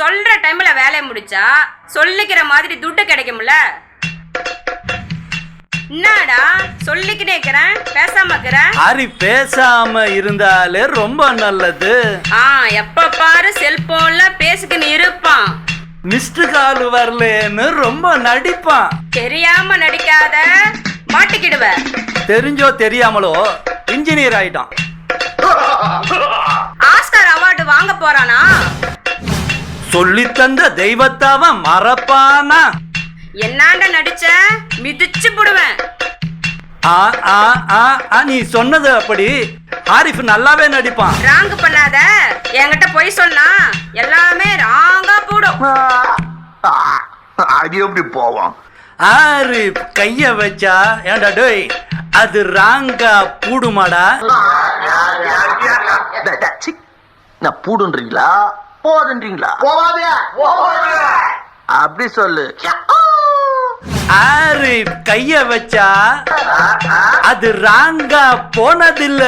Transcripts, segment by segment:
சொல்ற டைம்ல வேலையை முடிச்சா சொல்லிக்கிற மாதிரி துட்டு கிடைக்கும்ல. என்னடா சொல்லிக்கிட்டே இருக்கிறேன், பேசாம இருக்கிறேன். ஹரி பேசாம இருந்தாலே ரொம்ப நல்லது. எப்ப பாரு செல்போன்ல பேசிக்கின்னு இருப்பான். மிஸ்டு கால் வரலன்னு ரொம்ப நடிப்பான். தெரியாம நடிக்காத, மாட்டிக்கிடுவ. தெரிஞ்சோ தெரியாமலோ இன்ஜினியர் ஆயிட்டான். ஆஸ்கார் அவார்டு வாங்க போறானா? சொல்லி தந்த தெய்வத்தாவ மறப்பானா? என்னாண்ட நடிச்ச மிதிச்சு போடுவேன். நீ சொன்னது அப்படி. ஆரிஃப் நல்லாவே நடிப்பான். ராங்கு பண்ணாத, என்கிட்ட போய் சொன்னா எல்லாமே ராங்கா போடும். அது எப்படி போவோம்? ஆரிஃப் கைய வச்சா ஏண்டா டோய் அது ராங்கா பூடுமாடா? நான் பூடுன்றீங்களா போதுன்றீங்களா? அப்படி சொல்லு. ஆரிஃப் கைய வச்சா அது ராங்கா போனதில்ல.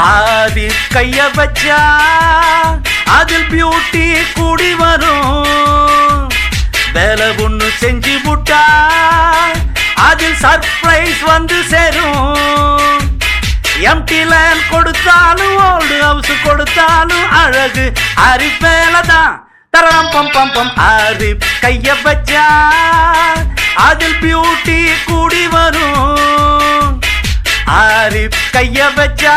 ஆரிஃப் கைய வச்சா அதில் பியூட்டி கூடி வரும். வேலை ஒண்ணு செஞ்சு விட்டா அதில் சர்ப்ரைஸ் வந்து சேரும். எம்டி லேண்ட் கொடுத்தாலும் ஓல்டு ஹவுஸ் கொடுத்தாலும் அழகு ஆரிஃப் மேலதான். தரம் பம் பம் பம். ஆரிஃப் கைய வச்சா அதில் பியூட்டி கூடி வரும். ஆரிஃப் கைய வச்சா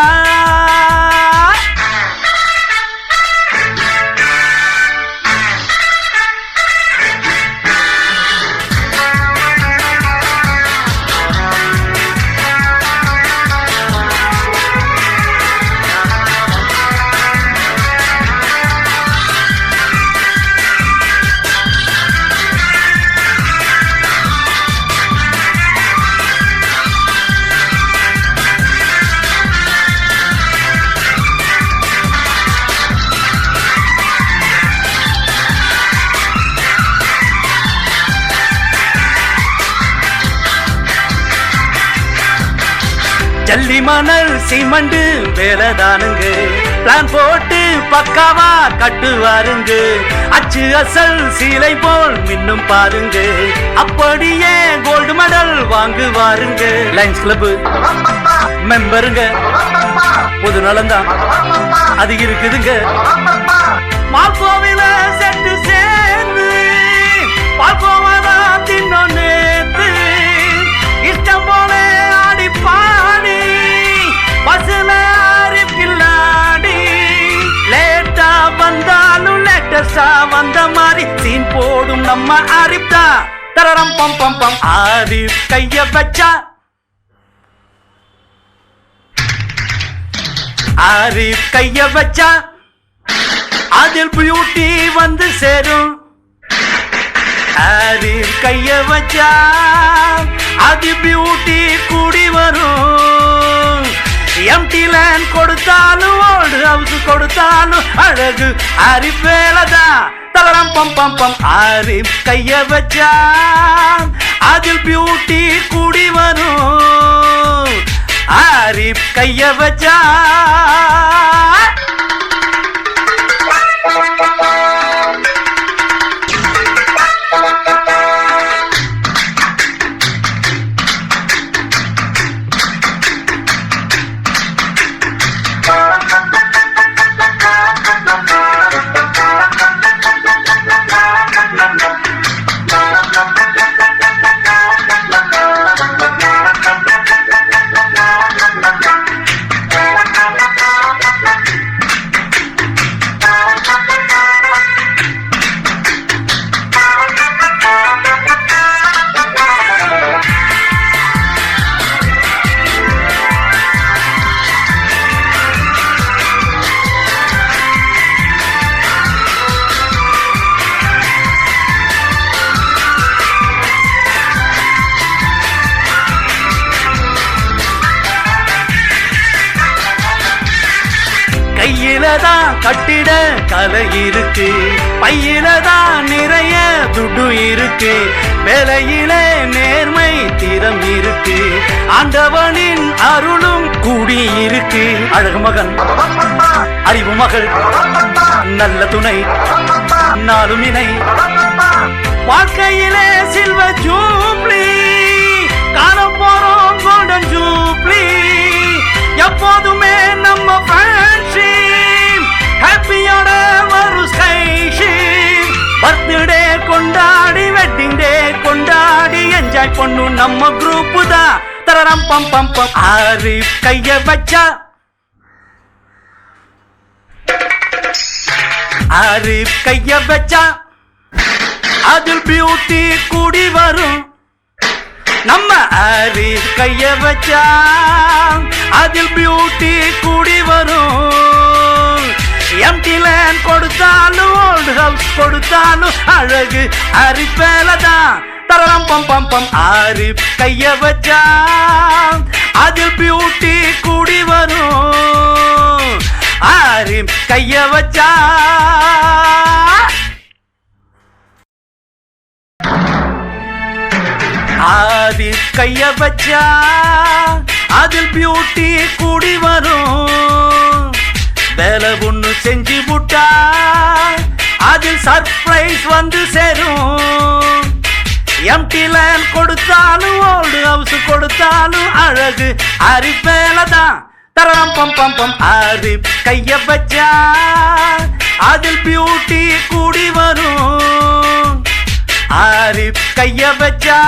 ஜல்லி மணல் சிமெண்ட் வேலைதானுங்க. பிளான் போட்டு பக்காவா கட்டுவாருங்க. அச்சு அசல் சீலை போல் மின்னும் பாருங்க. அப்படியே கோல்டு மெடல் வாங்குவாருங்க. லைன்ஸ் கிளப் மெம்பருங்க. பொது நலந்தான் அது இருக்குதுங்க. மால்கோவில செட்டு சேர்ந்து பால்கோவாதான் தின்னும் நேத்து. இஷ்டம் போல ஆடி பாடி பஸ்ல ஆரிஃப் கில்லாடி. லேட்டா வந்தாலும் லேட்டஸ்டா வந்த மாதிரி சீன் போடும் நம்ம ஆரிஃப் தான். தரரம் பம் பம் பம். ஆரிஃப் கைய வச்சா ஆரிஃப் கைய வச்சா அதில் பியூட்டி வந்து சேரும். ஆரிஃப் கைய வச்சா அது பியூட்டி கூடி வரும். எம்டி லேண்ட் கொடுத்தாலும் ஓல்டு ஹவுஸ் கொடுத்தாலும் அழகு ஆரிஃப் வேலைதான். தலரம் பம் பம் பம். ஆரிஃப் கைய வச்சா அதில் பியூட்டி கூடி வரும். ஆரிஃப் கைய வச்சா தான் கட்டிட கலை இருக்கு, பையில தான் நிறைய துட்டு இருக்கு, வேலையிலே நேர்மை திறம் இருக்கு, ஆண்டவனின் அருளும் கூடி இருக்கு. அழகு மகன் அறிவு மகள் நல்ல துணை நாளும் இணை, வாழ்க்கையிலே சில்வர் ஜூப்ளி காண போறோம் கோல்டன் ஜூப்ளி, எப்போதுமே நம்ம ஃப்ரெண்ட்ஷிப் ஹாப்பியோட ஒரு ஸ்கைஷிப், பர்த்டே கொண்டாடி வெட்டிங் டே கொண்டாடி என்ஜாய் பண்ணும் நம்ம குரூப் தான். தரரம் பம் பம் பம் ஆரிஃப் கைய வச்சா, ஆரிஃப் கைய வச்சா அதில் பியூட்டி கூடி வரும். நம்ம ஆரிஃப் கைய வச்சா அதில் பியூட்டி கூடி வரும். எம்டி லேண்ட் கொடுத்தாலும் ஓல்டு ஹவுஸ் கொடுத்தாலும் அழகு ஆரிஃப் வேலைதான். தரரம் பம் பம் பம் ஆரிஃப் கைய வச்சா அதில் பியூட்டி கூடி வரும். ஆரிஃப் கைய வச்சா ஆரிஃப் கைய வச்சா அதில் பியூட்டி கூடி வரும். வேலை ஒண்ணு செஞ்சு விட்டா அதில் சர்ப்ரைஸ் வந்து சேரும். எம்டி லேண்ட் கொடுத்தாலும் ஓல்டு ஹவுஸ் கொடுத்தாலும் அழகு ஆரிஃப் வேலைதான். தரம் பம் பம் பம் ஆரிஃப் கைய வச்சா அதில் பியூட்டி கூடி வரும். ஆரிஃப் கைய வச்சா